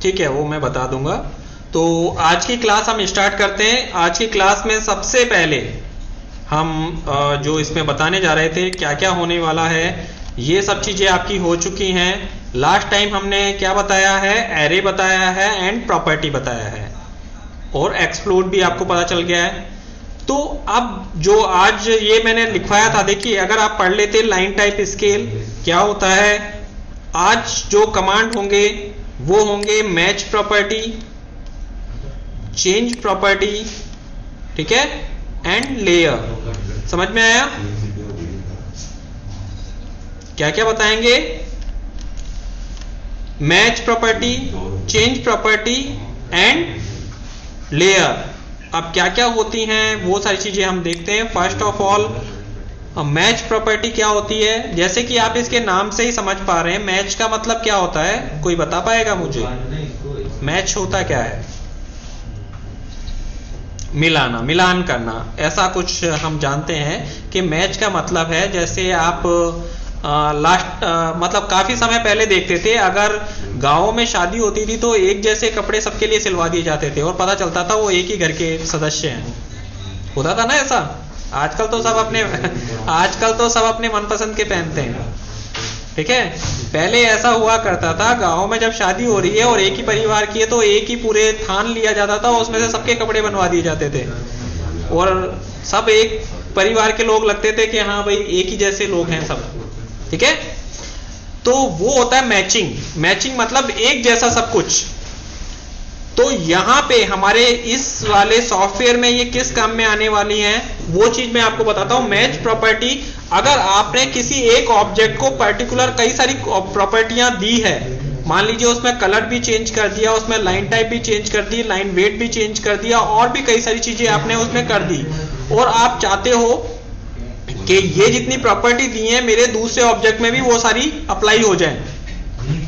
ठीक है, वो मैं बता दूंगा। तो आज की क्लास हम स्टार्ट करते हैं। आज की क्लास में सबसे पहले हम जो इसमें बताने जा रहे थे क्या क्या होने वाला है, ये सब चीज़ें आपकी हो चुकी हैं। लास्ट टाइम हमने क्या बताया है, एरे बताया है एंड प्रॉपर्टी बताया है और एक्सप्लोड भी आपको पता चल गया है। तो अब जो आज ये मैंने लिखवाया था, देखिए अगर आप पढ़ लेते लाइन टाइप स्केल क्या होता है, आज जो कमांड होंगे वो होंगे मैच प्रॉपर्टी, चेंज प्रॉपर्टी, ठीक है, एंड लेयर। समझ में आया? क्या क्या बताएंगे? Match property, change property and layer. अब क्या क्या होती हैं वो सारी चीजें हम देखते हैं। First of all match property क्या होती है, जैसे कि आप इसके नाम से ही समझ पा रहे हैं, मैच का मतलब क्या होता है, कोई बता पाएगा मुझे? मैच होता क्या है? मिलाना, मिलान करना, ऐसा कुछ हम जानते हैं कि मैच का मतलब है। जैसे आप मतलब काफी समय पहले देखते थे, अगर गांवों में शादी होती थी तो एक जैसे कपड़े सबके लिए सिलवा दिए जाते थे और पता चलता था वो एक ही घर के सदस्य हैं। होता था ना ऐसा? आजकल तो सब अपने मनपसंद के पहनते हैं, ठीक है। पहले ऐसा हुआ करता था, गांव में जब शादी हो रही है और एक ही परिवार की है तो एक ही पूरे थान लिया जाता था, उसमें से सबके कपड़े बनवा दिए जाते थे और सब एक परिवार के लोग लगते थे कि हाँ भाई एक ही जैसे लोग हैं सब, ठीक है। तो वो होता है मैचिंग। मैचिंग मतलब एक जैसा सब कुछ। तो यहां पे हमारे इस वाले सॉफ्टवेयर में ये किस काम में आने वाली हैं वो चीज मैं आपको बताता हूं। मैच प्रॉपर्टी, अगर आपने किसी एक ऑब्जेक्ट को पर्टिकुलर कई सारी प्रॉपर्टियां दी है, मान लीजिए उसमें कलर भी चेंज कर दिया, उसमें लाइन टाइप भी चेंज कर दी, लाइन वेट भी चेंज कर दिया और भी कई सारी चीजें आपने उसमें कर दी, और आप चाहते हो कि ये जितनी प्रॉपर्टी दी है मेरे दूसरे ऑब्जेक्ट में भी वो सारी अप्लाई हो जाए,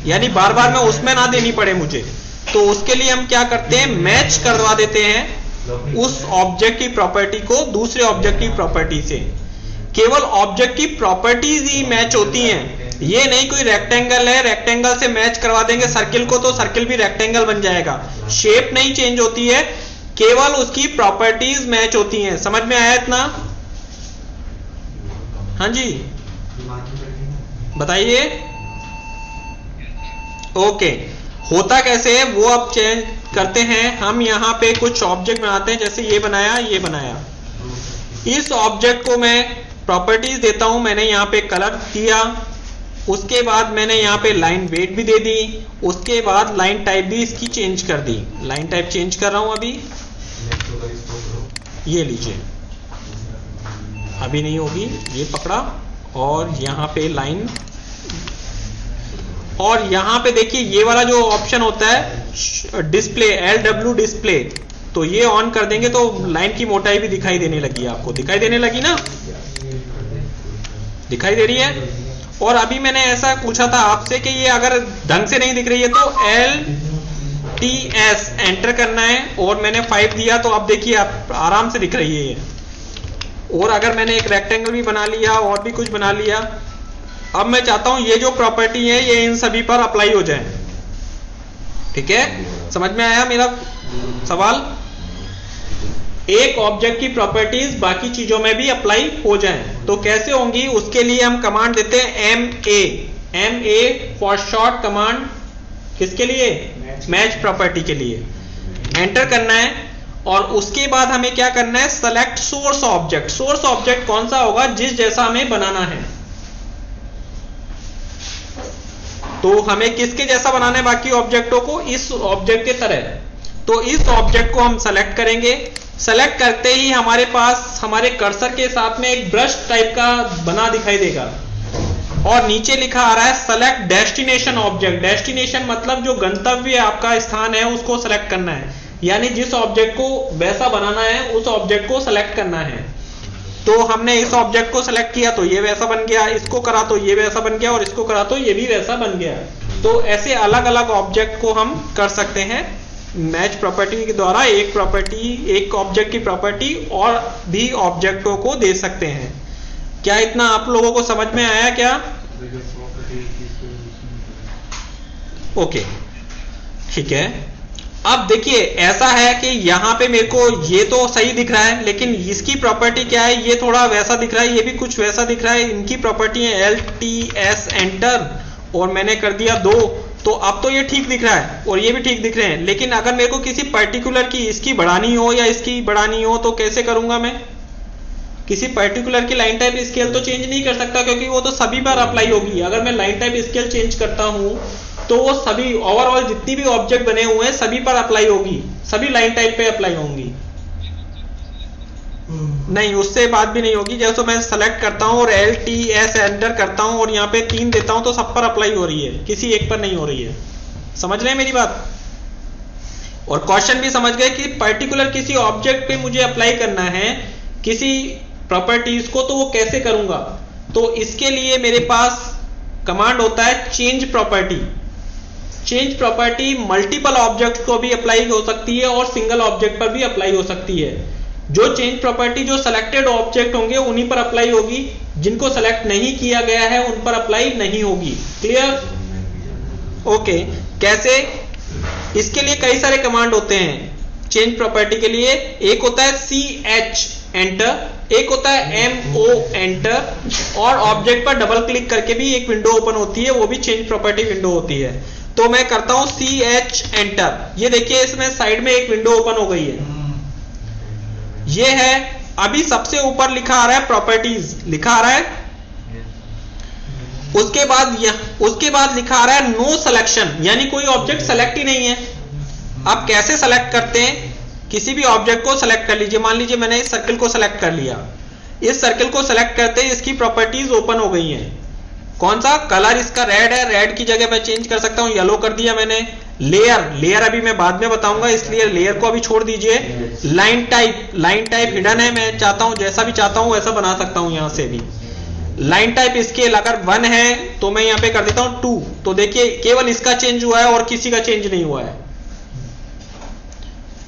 यानी बार बार मैं उसमें ना देनी पड़े मुझे, तो उसके लिए हम क्या करते हैं, मैच करवा देते हैं उस ऑब्जेक्ट की प्रॉपर्टी को दूसरे ऑब्जेक्ट की प्रॉपर्टी से। केवल ऑब्जेक्ट की प्रॉपर्टीज ही मैच होती हैं, ये नहीं कोई रेक्टेंगल है, रेक्टेंगल से मैच करवा देंगे सर्किल को तो सर्किल भी रेक्टेंगल बन जाएगा। शेप नहीं चेंज होती है, केवल उसकी प्रॉपर्टीज मैच होती हैं। समझ में आया इतना? हाँ जी बताइए। ओके, होता कैसे है वो अब चेंज करते हैं। हम यहां पे कुछ ऑब्जेक्ट बनाते हैं, जैसे ये बनाया, ये बनाया। इस ऑब्जेक्ट को मैं प्रॉपर्टीज देता हूं, मैंने यहां पे कलर दिया, उसके बाद मैंने यहां पे लाइन वेट भी दे दी, उसके बाद लाइन टाइप भी इसकी चेंज कर दी। लाइन टाइप चेंज कर रहा हूं अभी, ये लीजिए, अभी नहीं होगी, ये पकड़ा और यहां पे लाइन, और यहां पे देखिए ये वाला जो ऑप्शन होता है डिस्प्ले, LW डिस्प्ले, तो ये ऑन कर देंगे तो लाइन की मोटाई भी दिखाई देने लगी। आपको दिखाई देने लगी ना? दिखाई दे रही है। और अभी मैंने ऐसा पूछा था आपसे कि ये अगर ढंग से नहीं दिख रही है तो LTS एंटर करना है, और मैंने 5 दिया तो अब देखिए आप आराम से दिख रही है ये। और अगर मैंने एक रेक्टेंगल भी बना लिया और भी कुछ बना लिया, अब मैं चाहता हूं ये जो प्रॉपर्टी है ये इन सभी पर अप्लाई हो जाए, ठीक है। समझ में आया मेरा सवाल? एक ऑब्जेक्ट की प्रॉपर्टीज बाकी चीजों में भी अप्लाई हो जाएं, तो कैसे होंगी उसके लिए हम कमांड देते हैं MA फॉर शॉर्ट कमांड। किसके लिए? मैच प्रॉपर्टी के लिए। एंटर करना है और उसके बाद हमें क्या करना है, select source object. Source object कौन सा होगा, जिस जैसा हमें बनाना है। तो हमें किसके जैसा बनाना है बाकी ऑब्जेक्टों को, इस ऑब्जेक्ट के तरह। तो इस ऑब्जेक्ट को हम सेलेक्ट करेंगे। सेलेक्ट करते ही हमारे पास हमारे कर्सर के साथ में एक ब्रश टाइप का बना दिखाई देगा और नीचे लिखा आ रहा है सेलेक्ट डेस्टिनेशन ऑब्जेक्ट। डेस्टिनेशन मतलब जो गंतव्य आपका स्थान है उसको सेलेक्ट करना है, यानी जिस ऑब्जेक्ट को वैसा बनाना है उस ऑब्जेक्ट को सेलेक्ट करना है। तो हमने इस ऑब्जेक्ट को सेलेक्ट किया तो ये वैसा बन गया, इसको करा तो ये वैसा बन गया, और इसको करा तो ये भी वैसा बन गया। तो ऐसे अलग अलग ऑब्जेक्ट को हम कर सकते हैं मैच प्रॉपर्टी के द्वारा। एक ऑब्जेक्ट की प्रॉपर्टी और भी ऑब्जेक्टों को दे सकते हैं। क्या इतना आप लोगों को समझ में आया क्या? ओके, ठीक है, अब देखिए ऐसा है कि यहां पे मेरे को ये तो सही दिख रहा है, लेकिन इसकी प्रॉपर्टी क्या है, ये थोड़ा वैसा दिख रहा है, ये भी कुछ वैसा दिख रहा है। इनकी प्रॉपर्टी है LTS एंटर, और मैंने कर दिया 2, तो अब तो ये ठीक दिख रहा है और ये भी ठीक दिख रहे हैं। लेकिन अगर मेरे को किसी पर्टिकुलर की इसकी बढ़ानी हो या इसकी बढ़ानी हो तो कैसे करूंगा मैं? किसी पर्टिकुलर की लाइन टाइप स्केल तो चेंज नहीं कर सकता, क्योंकि वो तो सभी बार अप्लाई होगी। अगर मैं लाइन टाइप स्केल चेंज करता हूं तो वो सभी ओवरऑल जितनी भी ऑब्जेक्ट बने हुए हैं सभी पर अप्लाई होगी, सभी लाइन टाइप पे अप्लाई होंगी। नहीं, उससे बात भी नहीं होगी। जैसे मैं सेलेक्ट करता हूं और LTS एंटर करता हूं और यहां पे 3 देता हूं तो सब पर अप्लाई हो रही है, किसी एक पर नहीं हो रही है। समझ रहे हैं मेरी बात? और क्वेश्चन भी समझ गए कि पर्टिकुलर किसी ऑब्जेक्ट पे मुझे अप्लाई करना है किसी प्रॉपर्टीज को, तो वो कैसे करूंगा? तो इसके लिए मेरे पास कमांड होता है change property. Change property multiple object को भी अप्लाई हो सकती है और सिंगल ऑब्जेक्ट पर भी अप्लाई हो सकती है। जो चेंज प्रॉपर्टी जो सिलेक्टेड ऑब्जेक्ट होंगे उन्हीं पर अप्लाई होगी, जिनको सेलेक्ट नहीं किया गया है उन पर अप्लाई नहीं होगी। क्लियर? ओके, कैसे? इसके लिए कई सारे कमांड होते हैं चेंज प्रॉपर्टी के लिए। एक होता है CH एंटर, एक होता है MO एंटर, और ऑब्जेक्ट पर डबल क्लिक करके भी एक विंडो ओपन होती है, वो भी चेंज प्रॉपर्टी विंडो होती है। तो मैं करता हूं CH एंटर, ये देखिए इसमें साइड में एक विंडो ओपन हो गई है। ये है, अभी सबसे ऊपर लिखा आ रहा है प्रॉपर्टीज, लिखा आ रहा है। उसके बाद लिखा आ रहा है नो सिलेक्शन, यानी कोई ऑब्जेक्ट सेलेक्ट ही नहीं है। अब कैसे सेलेक्ट करते हैं? किसी भी ऑब्जेक्ट को सेलेक्ट कर लीजिए। मान लीजिए मैंने इस सर्कल को सेलेक्ट कर लिया, इस सर्कल को सेलेक्ट करते ही इसकी प्रॉपर्टीज ओपन हो गई हैं। कौन सा कलर इसका? रेड है, रेड की जगह मैं चेंज कर सकता हूं, येलो कर दिया मैंने। लेयर अभी मैं बाद में बताऊंगा, इसलिए लेयर को अभी छोड़ दीजिए। लाइन टाइप हिडन है, मैं चाहता हूं जैसा भी चाहता हूं वैसा बना सकता हूं यहां से भी। लाइन टाइप स्केल अगर 1 है तो मैं यहां पे कर देता हूं 2, तो देखिए केवल इसका चेंज हुआ है और किसी का चेंज नहीं हुआ है।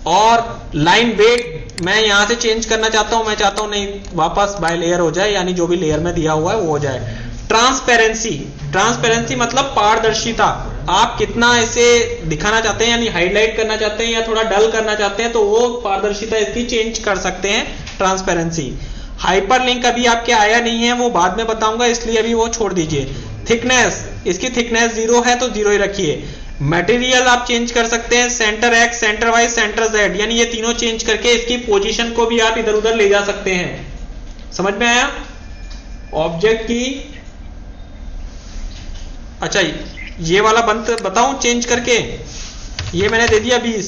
और लाइन वेट मैं यहां से चेंज करना चाहता हूं, मैं चाहता हूं नहीं वापस बाय लेयर हो जाए, यानी जो भी लेयर में दिया हुआ है वो हो जाए। ट्रांसपेरेंसी मतलब पारदर्शिता, आप कितना इसे दिखाना चाहते हैं, यानी हाईलाइट करना चाहते हैं या थोड़ा डल करना चाहते हैं, तो वो पारदर्शिता इसकी चेंज कर सकते हैं, ट्रांसपेरेंसी। हाइपरलिंक अभी आपके आया नहीं है, वो बाद में बताऊंगा, इसलिए अभी वो छोड़ दीजिए। थिकनेस, इसकी थिकनेस 0 है तो 0 ही रखिए। मटेरियल आप चेंज कर सकते हैं, centre X, centre Y, centre Z, यानी ये तीनों चेंज करके इसकी पोजीशन को भी आप इधर उधर ले जा सकते हैं। समझ में आया? ऑब्जेक्ट की, अच्छा ये वाला बताऊं चेंज करके, ये मैंने दे दिया 20,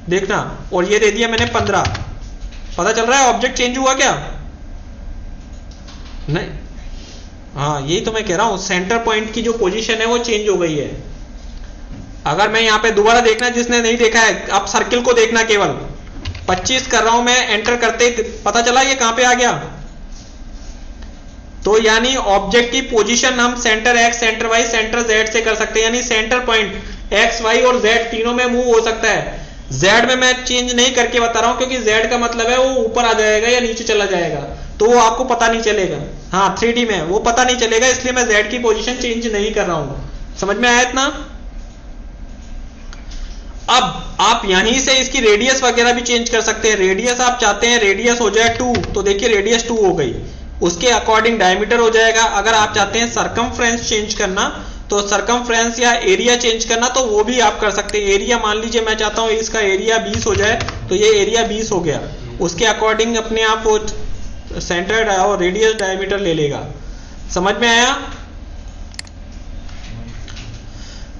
देखना, और ये दे दिया मैंने 15। पता चल रहा है ऑब्जेक्ट चेंज हुआ क्या? नहीं, हाँ यही तो मैं कह रहा हूं, सेंटर पॉइंट की जो पोजीशन है वो चेंज हो गई है। अगर मैं यहां पे दोबारा देखना, जिसने नहीं देखा है आप सर्किल को देखना, केवल 25 कर रहा हूं मैं, एंटर करते ही पता चला ये कहां पे आ गया। तो यानी ऑब्जेक्ट की पोजीशन हम centre X, centre Y, centre Z से कर सकते हैं, यानी सेंटर पॉइंट X, Y और Z तीनों में मूव हो सकता है। Z में मैं चेंज नहीं करके बता रहा हूं, क्योंकि Z का मतलब है वो ऊपर आ जाएगा या नीचे चला जाएगा, तो वो आपको पता नहीं चलेगा। हाँ 3D में वो पता नहीं चलेगा, इसलिए मैं Z की पोजीशन चेंज नहीं कर रहा हूं। समझ में आया इतना? अब आप यहीं से इसकी रेडियस वगैरह भी चेंज कर सकते हैं। रेडियस आप चाहते हैं रेडियस हो जाए 2, तो देखिए रेडियस 2 हो गई, उसके अकॉर्डिंग डायमीटर हो जाएगा। अगर आप चाहते हैं सरकमफ्रेंस चेंज करना, तो सरकमफ्रेंस या एरिया चेंज करना, तो वो भी आप कर सकते हैं। एरिया मान लीजिए मैं चाहता हूं इसका एरिया 20 हो जाए, तो ये एरिया 20 हो गया, उसके अकॉर्डिंग अपने आप वो सेंटर और रेडियस डायमीटर ले लेगा। समझ में आया?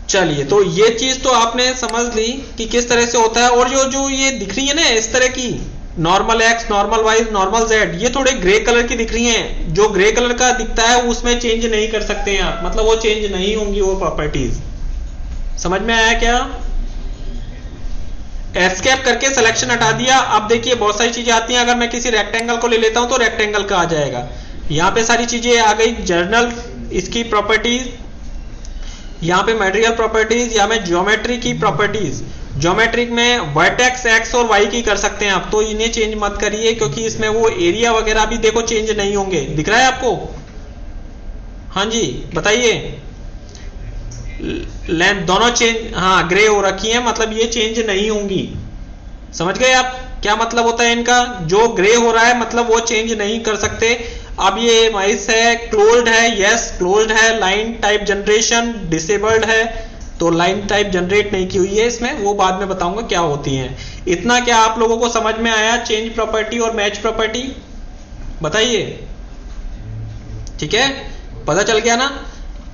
चलिए, तो ये चीज तो आपने समझ ली कि किस तरह से होता है। और जो ये दिख रही है ना इस तरह की, normal X, normal Y, normal Z, ये थोड़े ग्रे कलर की दिख रही हैं। जो ग्रे कलर का दिखता है उसमें चेंज नहीं कर सकते हैं आप, मतलब वो चेंज नहीं होंगी वो प्रॉपर्टीज। समझ में आया क्या? एस्केप करके सिलेक्शन हटा दिया। अब देखिए बहुत सारी चीजें आती हैं। अगर मैं किसी रेक्टेंगल को ले लेता हूं तो रेक्टेंगल का आ जाएगा। यहां पे सारी चीजें आ गई, जर्नल, इसकी प्रॉपर्टीज, यहां पे मटेरियल प्रॉपर्टीज, या में ज्योमेट्री की प्रॉपर्टीज। ज्योमेट्रिक में वर्टेक्स X और Y की कर सकते हैं आप, तो इन्हें चेंज मत करिए, क्योंकि इसमें वो एरिया वगैरह भी देखो चेंज नहीं होंगे। दिख रहा है आपको? हाँ जी बताइए। लेंथ दोनों चेंज, हाँ ग्रे हो रखी है, मतलब ये चेंज नहीं होंगी। समझ गए आप क्या मतलब होता है इनका? जो ग्रे हो रहा है मतलब वो चेंज नहीं कर सकते। अब ये माइस है, क्लोज्ड है, यस क्लोज्ड है। लाइन टाइप जनरेशन डिसेबल्ड है, तो लाइन टाइप जनरेट नहीं की हुई है इसमें, वो बाद में बताऊंगा क्या होती है। इतना क्या आप लोगों को समझ में आया चेंज प्रॉपर्टी और मैच प्रॉपर्टी? बताइए, ठीक है, पता चल गया ना?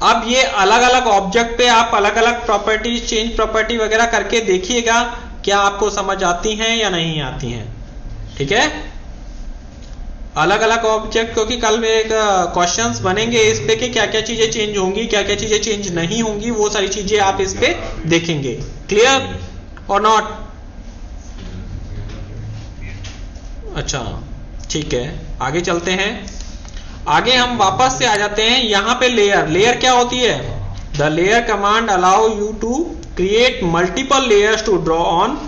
अब ये अलग अलग ऑब्जेक्ट पे आप अलग अलग प्रॉपर्टी, चेंज प्रॉपर्टी वगैरह करके देखिएगा क्या आपको समझ आती हैं या नहीं आती हैं, ठीक है? अलग अलग ऑब्जेक्ट, क्योंकि कल में एक क्वेश्चंस बनेंगे इस पे कि क्या क्या चीजें चेंज होंगी, क्या क्या चीजें चेंज नहीं होंगी, वो सारी चीजें आप इस पे देखेंगे। क्लियर और नॉट? अच्छा ठीक है, आगे चलते हैं। आगे हम वापस से आ जाते हैं यहां पे। लेयर क्या होती है? The layer command allow you to create multiple layers to draw on.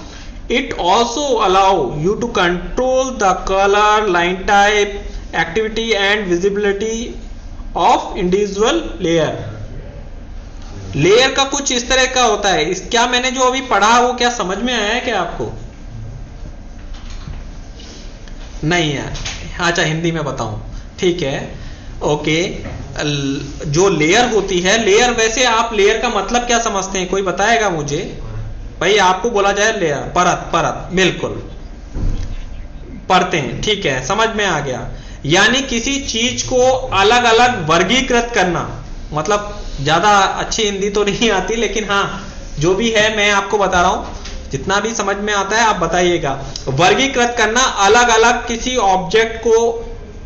It also allow you to control the colour, line type, activity and visibility of individual layer. Layer का कुछ इस तरह का होता है। क्या मैंने जो अभी पढ़ा वो क्या समझ में आया है क्या आपको? नहीं है? अच्छा हिंदी में बताऊं, ठीक है, ओके। जो लेयर होती है, लेयर वैसे आप लेयर का मतलब क्या समझते हैं, कोई बताएगा मुझे? भाई आपको बोला जाए लेयर, परत, परत, बिल्कुल परतें, ठीक है, समझ में आ गया। यानी किसी चीज को अलग अलग वर्गीकृत करना, मतलब ज्यादा अच्छी हिंदी तो नहीं आती, लेकिन हाँ जो भी है मैं आपको बता रहा हूं, जितना भी समझ में आता है आप बताइएगा। वर्गीकृत करना, अलग अलग किसी ऑब्जेक्ट को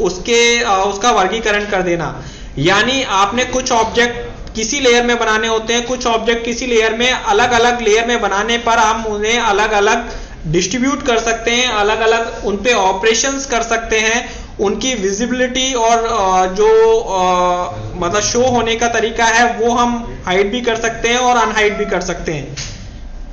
उसका वर्गीकरण कर देना। यानी आपने कुछ ऑब्जेक्ट किसी लेयर में बनाने होते हैं, कुछ ऑब्जेक्ट किसी लेयर में, अलग अलग लेयर में बनाने पर हम उन्हें अलग अलग डिस्ट्रीब्यूट कर सकते हैं, अलग अलग उन पे ऑपरेशंस कर सकते हैं। उनकी विजिबिलिटी और जो मतलब शो होने का तरीका है वो हम हाइड भी कर सकते हैं और अनहाइड भी कर सकते हैं।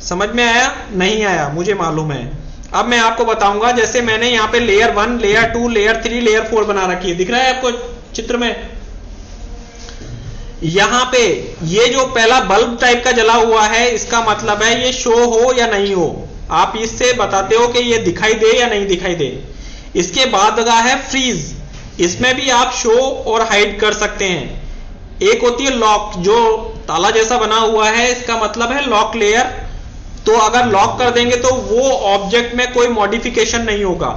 समझ में आया? नहीं आया मुझे मालूम है। अब मैं आपको बताऊंगा, जैसे मैंने यहाँ पे लेयर 1, लेयर 2, लेयर 3, लेयर 4 बना रखी है, दिख रहा है आपको चित्र में? यहां पे ये जो पहला बल्ब टाइप का जला हुआ है, इसका मतलब है ये शो हो या नहीं हो। आप इससे बताते हो कि ये दिखाई दे या नहीं दिखाई दे। इसके बाद लगा है फ्रीज, इसमें भी आप शो और हाइड कर सकते हैं। एक होती है लॉक, जो ताला जैसा बना हुआ है, इसका मतलब है लॉक लेयर। तो अगर लॉक कर देंगे तो वो ऑब्जेक्ट में कोई मॉडिफिकेशन नहीं होगा।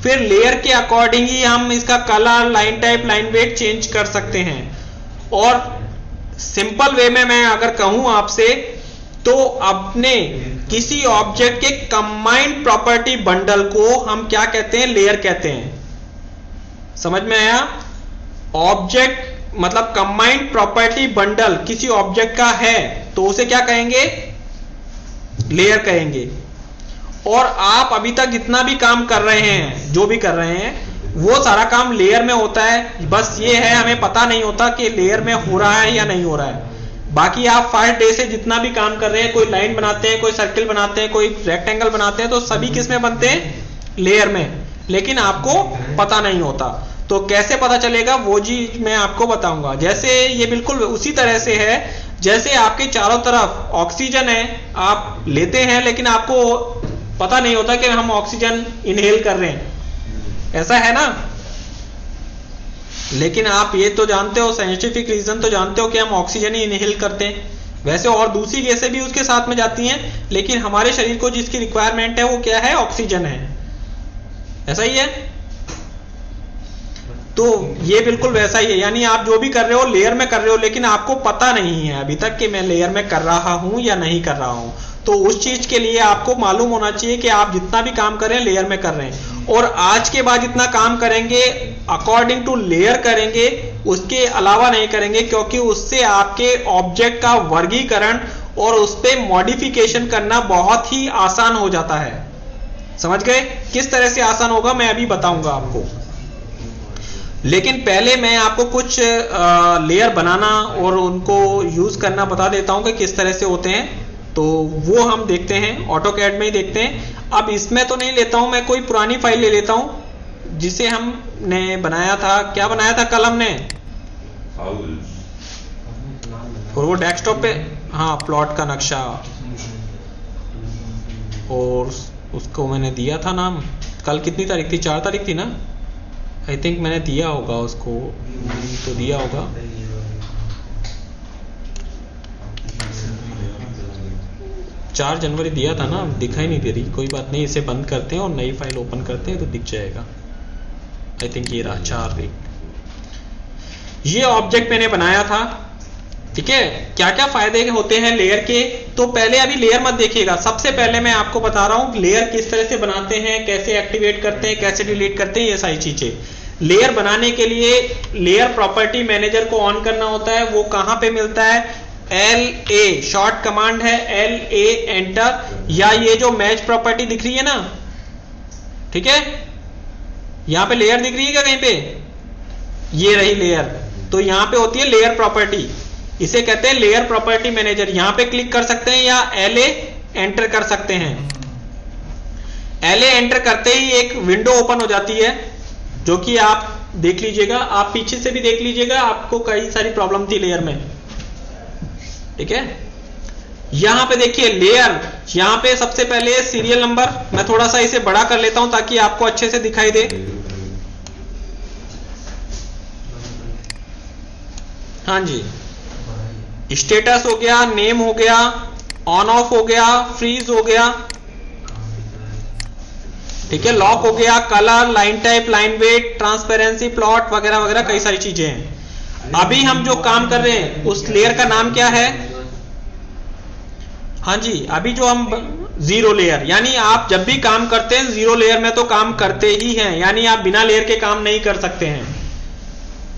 फिर लेयर के अकॉर्डिंग ही हम इसका colour, line type, line wait change कर सकते हैं। और सिंपल वे में मैं अगर कहूं आपसे, तो अपने किसी ऑब्जेक्ट के कंबाइंड प्रॉपर्टी बंडल को हम क्या कहते हैं? लेयर कहते हैं। समझ में आया? ऑब्जेक्ट मतलब कंबाइंड प्रॉपर्टी बंडल किसी ऑब्जेक्ट का है तो उसे क्या कहेंगे? लेयर कहेंगे। और आप अभी तक जितना भी काम कर रहे हैं, जो भी कर रहे हैं, वो सारा काम लेयर में होता है। बस ये है हमें पता नहीं होता कि लेयर में हो रहा है या नहीं हो रहा है। बाकी आप फर्स्ट डे से जितना भी काम कर रहे हैं, कोई लाइन बनाते हैं, कोई सर्किल बनाते हैं, कोई रेक्टेंगल बनाते हैं, तो सभी किस में बनते हैं? लेयर में। लेकिन आपको पता नहीं होता। तो कैसे पता चलेगा वो चीज मैं आपको बताऊंगा। जैसे ये बिल्कुल उसी तरह से है जैसे आपके चारों तरफ ऑक्सीजन है, आप लेते हैं लेकिन आपको पता नहीं होता कि हम ऑक्सीजन इनहेल कर रहे हैं, ऐसा है ना? लेकिन आप ये तो जानते हो, साइंटिफिक रीजन तो जानते हो कि हम ऑक्सीजन ही इनहेल करते हैं। वैसे और दूसरी गैसें भी उसके साथ में जाती हैं, लेकिन हमारे शरीर को जिसकी रिक्वायरमेंट है वो क्या है? ऑक्सीजन है। ऐसा ही है। तो ये बिल्कुल वैसा ही है। यानी आप जो भी कर रहे हो लेयर में कर रहे हो, लेकिन आपको पता नहीं है अभी तक कि मैं लेयर में कर रहा हूं या नहीं कर रहा हूं। तो उस चीज के लिए आपको मालूम होना चाहिए कि आप जितना भी काम कर रहे हैं लेयर में कर रहे हैं। और आज के बाद जितना काम करेंगे अकॉर्डिंग टू लेयर करेंगे, उसके अलावा नहीं करेंगे, क्योंकि उससे आपके ऑब्जेक्ट का वर्गीकरण और उस पर मॉडिफिकेशन करना बहुत ही आसान हो जाता है। समझ गए? किस तरह से आसान होगा मैं अभी बताऊंगा आपको। लेकिन पहले मैं आपको कुछ लेयर बनाना और उनको यूज करना बता देता हूं कि किस तरह से होते हैं। तो वो हम देखते हैं, ऑटोकैड में ही देखते हैं। अब इसमें तो नहीं लेता हूं मैं, कोई पुरानी फाइल ले लेता हूं जिसे हमने बनाया था। क्या बनाया था कल हमने? और वो डेस्कटॉप पे, हाँ प्लॉट का नक्शा, और उसको मैंने दिया था नाम, कल कितनी तारीख थी, 4 तारीख थी ना, आई थिंक मैंने दिया होगा उसको, तो दिया होगा 4 जनवरी दिया था ना, दिखाई नहीं दे रही, कोई बात नहीं, इसे बंद करते हैं और नई फाइल ओपन करते हैं तो दिख जाएगा। आई थिंक ये रहा 4 तारीख। ये ऑब्जेक्ट मैंने बनाया था, ठीक है। क्या क्या फायदे होते हैं लेयर के, तो पहले अभी लेयर मत देखिएगा, सबसे पहले मैं आपको बता रहा हूं लेयर किस तरह से बनाते हैं, कैसे एक्टिवेट करते हैं, कैसे डिलीट करते हैं, ये सारी चीजें। लेयर बनाने के लिए लेयर प्रॉपर्टी मैनेजर को ऑन करना होता है, वो कहां पे मिलता है, LA शॉर्ट कमांड है, LA एंटर, या ये जो मैच प्रॉपर्टी दिख रही है ना, ठीक है, यहां पे लेयर दिख रही है क्या कहीं पे, ये रही लेयर, तो यहां पे होती है लेयर प्रॉपर्टी, इसे कहते हैं लेयर प्रॉपर्टी मैनेजर। यहां पे क्लिक कर सकते हैं या LA एंटर कर सकते हैं। LA एंटर करते ही एक विंडो ओपन हो जाती है, जो कि आप देख लीजिएगा, आप पीछे से भी देख लीजिएगा, आपको कई सारी प्रॉब्लम थी लेयर में, ठीक है। यहां पे देखिए लेयर, यहां पे सबसे पहले सीरियल नंबर, मैं थोड़ा सा इसे बड़ा कर लेता हूं ताकि आपको अच्छे से दिखाई दे। हाँ जी, स्टेटस हो गया, नेम हो गया, ऑन ऑफ हो गया, फ्रीज हो गया, ठीक है, लॉक हो गया, colour, line type, line weight, transparency, plot वगैरह वगैरह, कई सारी चीजें हैं। अभी हम जो काम कर रहे हैं उस लेयर का नाम क्या है, हाँ जी, अभी जो हम जीरो लेयर, यानी आप जब भी काम करते हैं जीरो लेयर में तो काम करते ही हैं, यानी आप बिना लेयर के काम नहीं कर सकते हैं,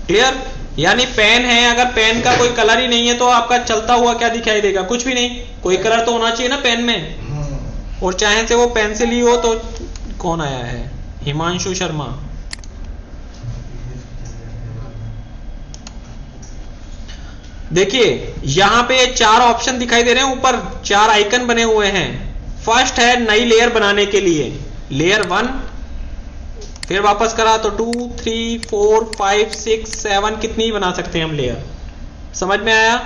क्लियर। यानी पेन है, अगर पेन का कोई कलर ही नहीं है तो आपका चलता हुआ क्या दिखाई देगा, कुछ भी नहीं, कोई कलर तो होना चाहिए ना पेन में, और चाहे से वो पेंसिल ही हो तो, कौन आया है, हिमांशु शर्मा, देखिए यहां पे 4 ऑप्शन दिखाई दे रहे हैं, ऊपर 4 आइकन बने हुए हैं। फर्स्ट है नई लेयर बनाने के लिए, लेयर 1, फिर वापस करा तो 2 3 4 5 6 7, कितनी बना सकते हैं हम लेयर, समझ में आया।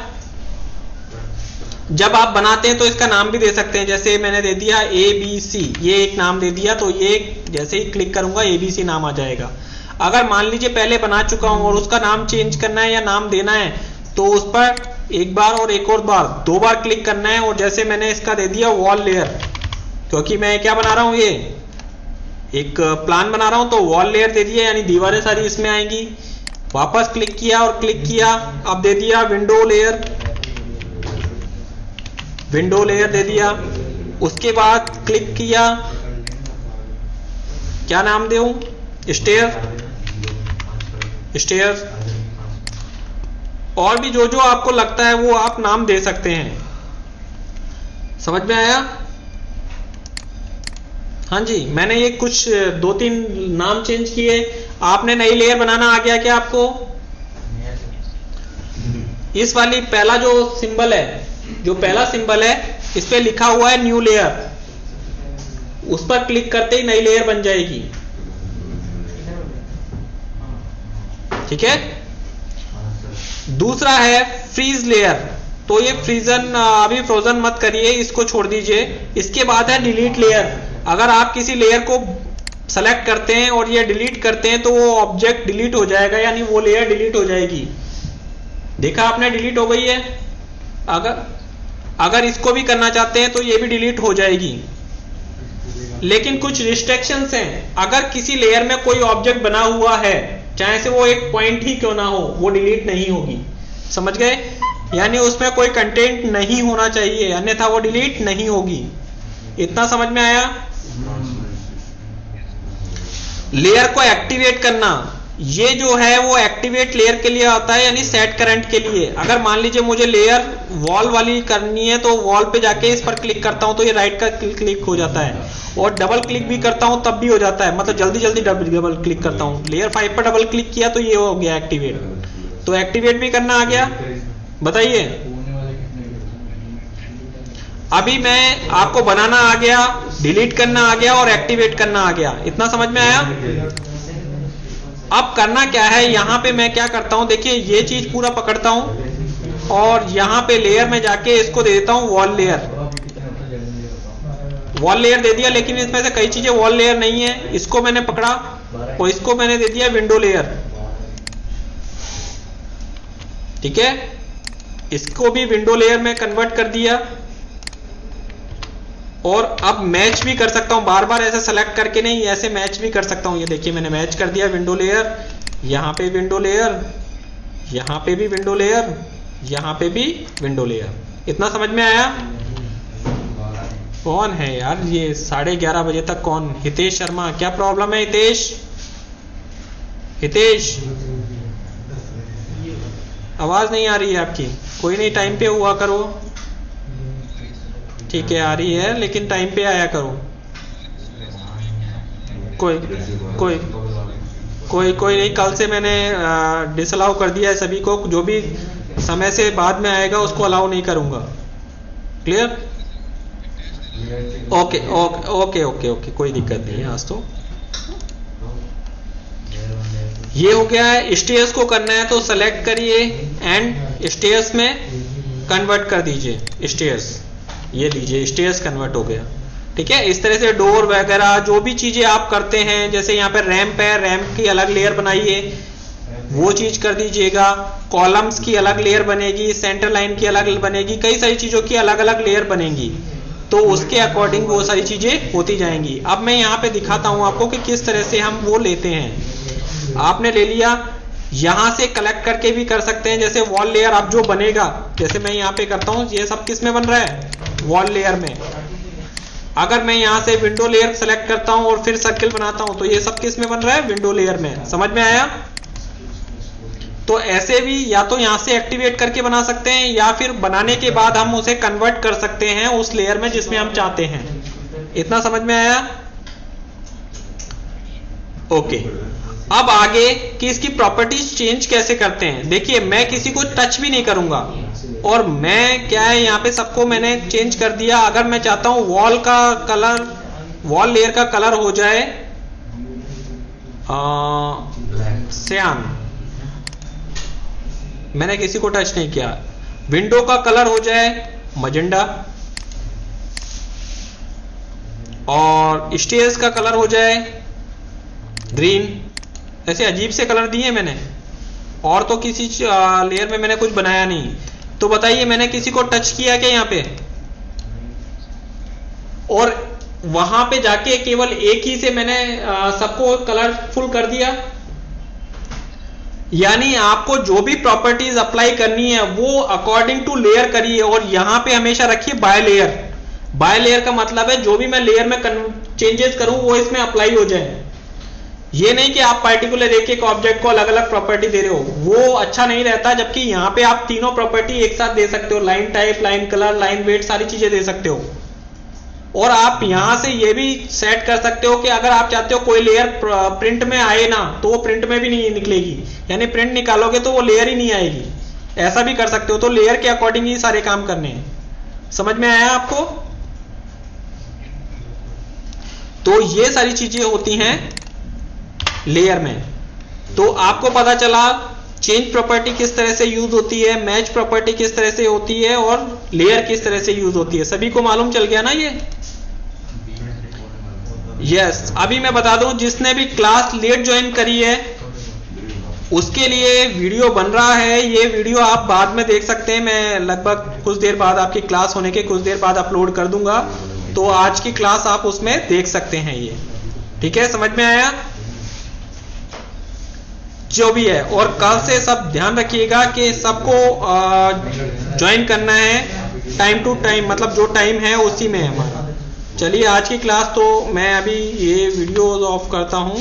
जब आप बनाते हैं तो इसका नाम भी दे सकते हैं, जैसे मैंने दे दिया ABC, ये एक नाम दे दिया, तो ये जैसे ही क्लिक करूंगा ABC नाम आ जाएगा। अगर मान लीजिए पहले बना चुका हूं और उसका नाम चेंज करना है या नाम देना है, तो उस पर एक बार और एक और बार 2 बार क्लिक करना है, और जैसे मैंने इसका दे दिया वॉल लेयर, क्योंकि मैं क्या बना रहा हूं, ये एक प्लान बना रहा हूं, तो वॉल लेयर दे दिया, यानी दीवारें सारी इसमें आएंगी। वापस क्लिक किया और क्लिक किया, अब दे दिया विंडो लेयर, विंडो लेयर दे दिया, उसके बाद क्लिक किया, क्या नाम दूं, स्टेयर, स्टेयर, और भी जो जो आपको लगता है वो आप नाम दे सकते हैं, समझ में आया। हाँ जी, मैंने ये कुछ 2-3 नाम चेंज किए, आपने नई लेयर बनाना आ गया क्या आपको। इस वाली पहला जो सिंबल है, जो पहला सिंबल है, इस पे लिखा हुआ है न्यू लेयर, उस पर क्लिक करते ही नई लेयर बन जाएगी, ठीक है। दूसरा है फ्रीज लेयर, तो ये फ्रीजन, अभी फ्रोजन मत करिए, इसको छोड़ दीजिए। इसके बाद है डिलीट लेयर, अगर आप किसी लेयर को सेलेक्ट करते हैं और ये डिलीट करते हैं तो वो ऑब्जेक्ट डिलीट हो जाएगा, यानी वो लेयर डिलीट हो जाएगी, देखा आपने, डिलीट हो गई है। अगर इसको भी करना चाहते हैं तो ये भी डिलीट हो जाएगी, लेकिन कुछ रिस्ट्रिक्शंस हैं। अगर किसी लेयर में कोई ऑब्जेक्ट बना हुआ है, चाहे से वो एक पॉइंट ही क्यों ना हो, वो डिलीट नहीं होगी, समझ गए, यानी उसमें कोई कंटेंट नहीं होना चाहिए, अन्यथा वो डिलीट नहीं होगी। इतना समझ में आया। लेयर को एक्टिवेट करना, ये जो है वो एक्टिवेट लेयर के लिए आता है, यानी सेट करंट के लिए। अगर मान लीजिए मुझे लेयर वॉल वाली करनी है तो वॉल पे जाके इस पर क्लिक करता हूं तो ये राइट का क्लिक हो जाता है, और डबल क्लिक भी करता हूं तब भी हो जाता है, मतलब जल्दी जल्दी डबल क्लिक करता हूं। लेयर 5 पर डबल क्लिक किया तो ये हो गया एक्टिवेट, तो एक्टिवेट भी करना आ गया। बताइए, अभी मैं आपको बनाना आ गया, डिलीट करना आ गया और एक्टिवेट करना आ गया, इतना समझ में आया। अब करना क्या है, यहां पे मैं क्या करता हूं, देखिए ये चीज पूरा पकड़ता हूं, और यहाँ पे लेयर में जाके इसको दे देता हूँ वॉल लेयर। वॉल लेयर दे दिया, लेकिन इसमें से कई चीजें वॉल लेयर नहीं है। इसको मैंने पकड़ा और इसको मैंने दे दिया विंडो लेयर। ठीक है, इसको भी विंडो लेयर में कन्वर्ट कर दिया। और अब मैच भी कर सकता हूं, बार बार ऐसे सेलेक्ट करके नहीं, ऐसे मैच भी कर सकता हूं। ये देखिए मैंने मैच कर दिया विंडो लेयर, यहां पे विंडो लेयर, यहां पे भी विंडो लेयर, यहां पे भी विंडो लेयर। इतना समझ में आया? कौन है यार ये 11:30 बजे तक? कौन? हितेश शर्मा। क्या प्रॉब्लम है हितेश? हितेश आवाज नहीं आ रही है आपकी। कोई नहीं, टाइम पे हुआ करो। ठीक है, आ रही है लेकिन टाइम पे आया करो। कोई नहीं, कल से मैंने डिसअलाउ कर दिया है सभी को। जो भी समय से बाद में आएगा उसको अलाउ नहीं करूंगा। Clear? Okay okay okay okay okay, कोई दिक्कत नहीं है आज तो। ये हो गया है। स्टेयर्स को करना है तो सेलेक्ट करिए एंड स्टेयर्स में कन्वर्ट कर दीजिए। स्टेयर्स ये लीजिए, स्टेयर्स कन्वर्ट हो गया। ठीक है, इस तरह से डोर वगैरह जो भी चीजें आप करते हैं, जैसे यहाँ पे रैंप है, रैंप की अलग लेयर बनाइए, वो चीज कर दीजिएगा। कॉलम्स की अलग लेयर बनेगी, सेंटर लाइन की अलग बनेगी, कई सारी चीजों की अलग अलग लेयर बनेगी। तो उसके अकॉर्डिंग वो सारी चीजें होती जाएंगी। अब मैं यहाँ पे दिखाता हूं आपको कि किस तरह से हम वो लेते हैं। आपने ले लिया, यहां से कलेक्ट करके भी कर सकते हैं। जैसे वॉल लेयर अब जो बनेगा, जैसे मैं यहाँ पे करता हूं, ये सब किस में बन रहा है? वॉल लेयर में। अगर मैं यहां से विंडो लेयर सेलेक्ट करता हूं और फिर सर्किल बनाता हूं, तो ये सब किस में बन रहा है? विंडो लेयर में। समझ में आया? तो ऐसे भी या तो यहां से एक्टिवेट करके बना सकते हैं, या फिर बनाने के बाद हम उसे कन्वर्ट कर सकते हैं उस लेयर में जिसमें हम चाहते हैं। इतना समझ में आया? ओके। अब आगे कि इसकी प्रॉपर्टीज चेंज कैसे करते हैं। देखिए, मैं किसी को टच भी नहीं करूंगा, और मैं क्या है यहाँ पे सबको मैंने चेंज कर दिया। अगर मैं चाहता हूं वॉल का कलर, वॉल लेयर का कलर हो जाए सियान, मैंने किसी को टच नहीं किया। विंडो का कलर हो जाए मजेंडा, और स्टेयर्स का कलर हो जाए ग्रीन। ऐसे अजीब से कलर दिए मैंने, और तो किसी लेयर में मैंने कुछ बनाया नहीं। तो बताइए, मैंने किसी को टच किया क्या यहाँ पे? और वहां पे जाके केवल एक ही से मैंने सबको कलरफुल कर दिया। यानी आपको जो भी प्रॉपर्टीज अप्लाई करनी है वो अकॉर्डिंग टू लेयर करिए, और यहां पे हमेशा रखिए बाय लेयर। बाय लेयर का मतलब है जो भी मैं लेयर में चेंजेस करूं वो इसमें अप्लाई हो जाए। ये नहीं कि आप पर्टिकुलर एक ऑब्जेक्ट को अलग अलग प्रॉपर्टी दे रहे हो, वो अच्छा नहीं रहता। जबकि यहां पे आप तीनों प्रॉपर्टी एक साथ दे सकते हो, line type, line colour, line weight, सारी चीजें दे सकते हो। और आप यहां से ये भी सेट कर सकते हो कि अगर आप चाहते हो कोई लेयर प्रिंट में आए ना, तो वो प्रिंट में भी नहीं निकलेगी। यानी प्रिंट निकालोगे तो वो लेयर ही नहीं आएगी, ऐसा भी कर सकते हो। तो लेयर के अकॉर्डिंग ही सारे काम करने हैं। समझ में आया आपको? तो ये सारी चीजें होती हैं लेयर में। तो आपको पता चला चेंज प्रॉपर्टी किस तरह से यूज होती है, मैच प्रॉपर्टी किस तरह से होती है, और लेयर किस तरह से यूज होती है। सभी को मालूम चल गया ना ये? यस। अभी मैं बता दूं, जिसने भी क्लास लेट ज्वाइन करी है उसके लिए वीडियो बन रहा है। ये वीडियो आप बाद में देख सकते हैं। मैं लगभग कुछ देर बाद, आपकी क्लास होने के कुछ देर बाद अपलोड कर दूंगा। तो आज की क्लास आप उसमें देख सकते हैं ये। ठीक है, समझ में आया? जो भी है, और कल से सब ध्यान रखिएगा कि सबको ज्वाइन करना है टाइम टू टाइम, मतलब जो टाइम है उसी में है हमारा। चलिए, आज की क्लास तो मैं अभी ये वीडियो ऑफ करता हूं।